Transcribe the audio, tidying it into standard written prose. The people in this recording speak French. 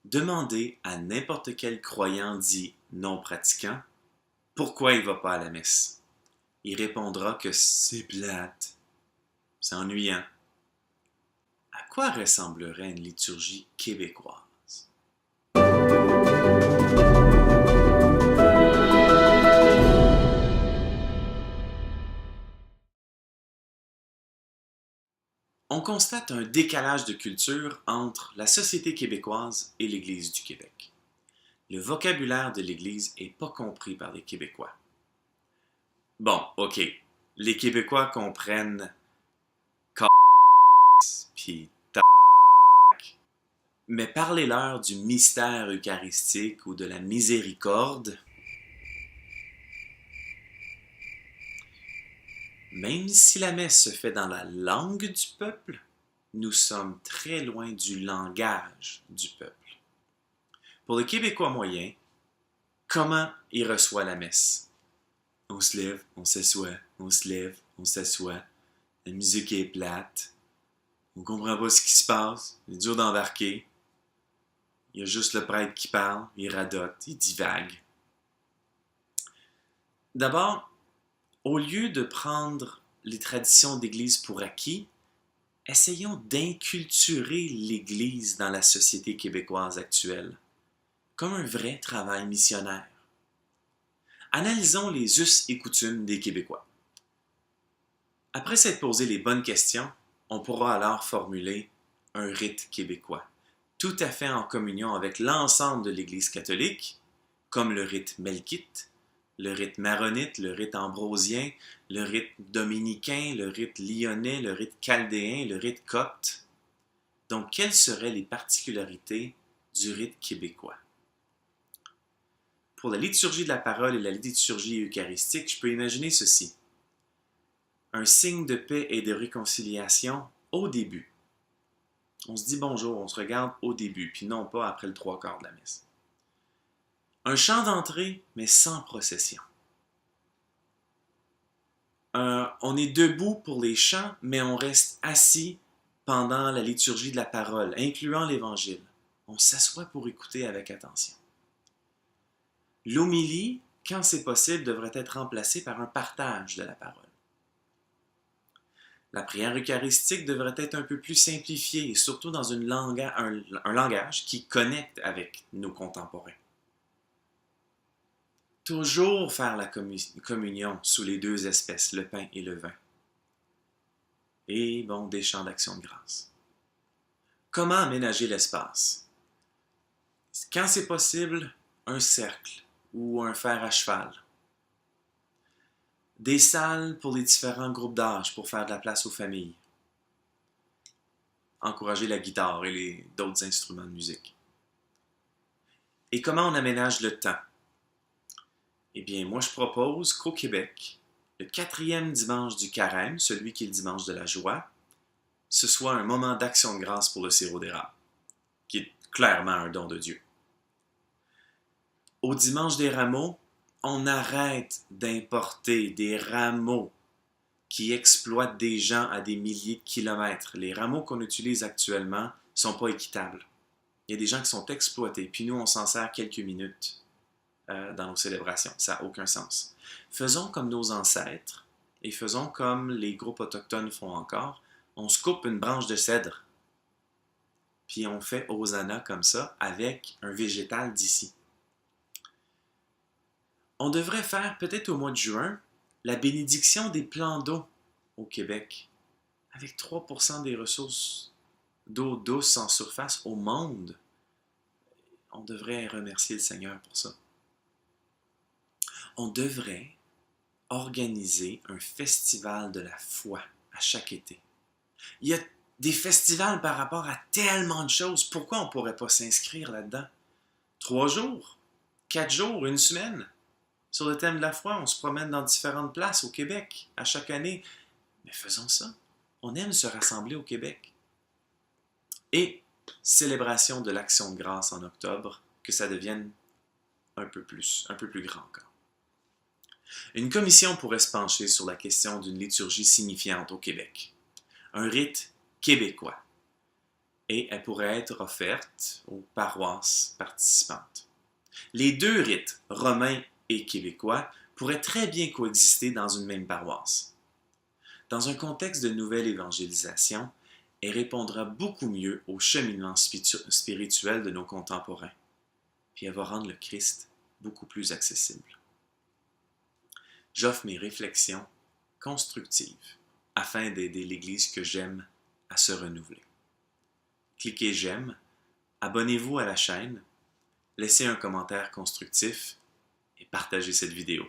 Demandez à n'importe quel croyant dit non pratiquant pourquoi il ne va pas à la messe. Il répondra que c'est plate, c'est ennuyant. À quoi ressemblerait une liturgie québécoise? On constate un décalage de culture entre la société québécoise et l'Église du Québec. Le vocabulaire de l'Église n'est pas compris par les Québécois. Bon, ok, les Québécois comprennent puis mais parlez-leur du mystère eucharistique ou de la miséricorde. Même si la messe se fait dans la langue du peuple, nous sommes très loin du langage du peuple. Pour le Québécois moyen, comment il reçoit la messe? On se lève, on s'assoit, on se lève, on s'assoit. La musique est plate. On comprend pas ce qui se passe. C'est dur d'embarquer. Il y a juste le prêtre qui parle, il radote, il divague. D'abord, au lieu de prendre les traditions d'Église pour acquis, essayons d'inculturer l'Église dans la société québécoise actuelle, comme un vrai travail missionnaire. Analysons les us et coutumes des Québécois. Après s'être posé les bonnes questions, on pourra alors formuler un rite québécois, tout à fait en communion avec l'ensemble de l'Église catholique, comme le rite melkite, le rite maronite, le rite ambrosien, le rite dominicain, le rite lyonnais, le rite chaldéen, le rite copte. Donc, quelles seraient les particularités du rite québécois? Pour la liturgie de la parole et la liturgie eucharistique, je peux imaginer ceci. Un signe de paix et de réconciliation au début. On se dit bonjour, on se regarde au début, puis non pas après le trois quarts de la messe. Un chant d'entrée, mais sans procession. On est debout pour les chants, mais on reste assis pendant la liturgie de la parole, incluant l'Évangile. On s'assoit pour écouter avec attention. L'homélie, quand c'est possible, devrait être remplacée par un partage de la parole. La prière eucharistique devrait être un peu plus simplifiée et surtout dans un langage qui connecte avec nos contemporains. Toujours faire la communion sous les deux espèces, le pain et le vin. Et bon, des chants d'action de grâce. Comment aménager l'espace? Quand c'est possible, un cercle ou un fer à cheval. Des salles pour les différents groupes d'âge pour faire de la place aux familles. Encourager la guitare et d'autres instruments de musique. Et comment on aménage le temps? Eh bien, moi je propose qu'au Québec, le 4e dimanche du carême, celui qui est le dimanche de la joie, ce soit un moment d'action de grâce pour le sirop d'érable, qui est clairement un don de Dieu. Au dimanche des rameaux, on arrête d'importer des rameaux qui exploitent des gens à des milliers de kilomètres. Les rameaux qu'on utilise actuellement ne sont pas équitables. Il y a des gens qui sont exploités, puis nous, on s'en sert quelques minutes dans nos célébrations. Ça n'a aucun sens. Faisons comme nos ancêtres, et faisons comme les groupes autochtones font encore. On se coupe une branche de cèdre, puis on fait Hosanna comme ça, avec un végétal d'ici. On devrait faire, peut-être au mois de juin, la bénédiction des plans d'eau au Québec, avec 3% des ressources d'eau douce en surface au monde. On devrait remercier le Seigneur pour ça. On devrait organiser un festival de la foi à chaque été. Il y a des festivals par rapport à tellement de choses. Pourquoi on ne pourrait pas s'inscrire là-dedans? 3 jours, 4 jours, une semaine. Sur le thème de la foi, on se promène dans différentes places au Québec à chaque année. Mais faisons ça. On aime se rassembler au Québec. Et célébration de l'Action de grâce en octobre, que ça devienne un peu plus grand encore. Une commission pourrait se pencher sur la question d'une liturgie signifiante au Québec. Un rite québécois. et elle pourrait être offerte aux paroisses participantes. Les deux rites, romains et québécois, pourraient très bien coexister dans une même paroisse. Dans un contexte de nouvelle évangélisation, elle répondra beaucoup mieux au cheminement spirituel de nos contemporains, puis elle va rendre le Christ beaucoup plus accessible. J'offre mes réflexions constructives afin d'aider l'Église que j'aime à se renouveler. Cliquez j'aime, abonnez-vous à la chaîne, laissez un commentaire constructif et partagez cette vidéo.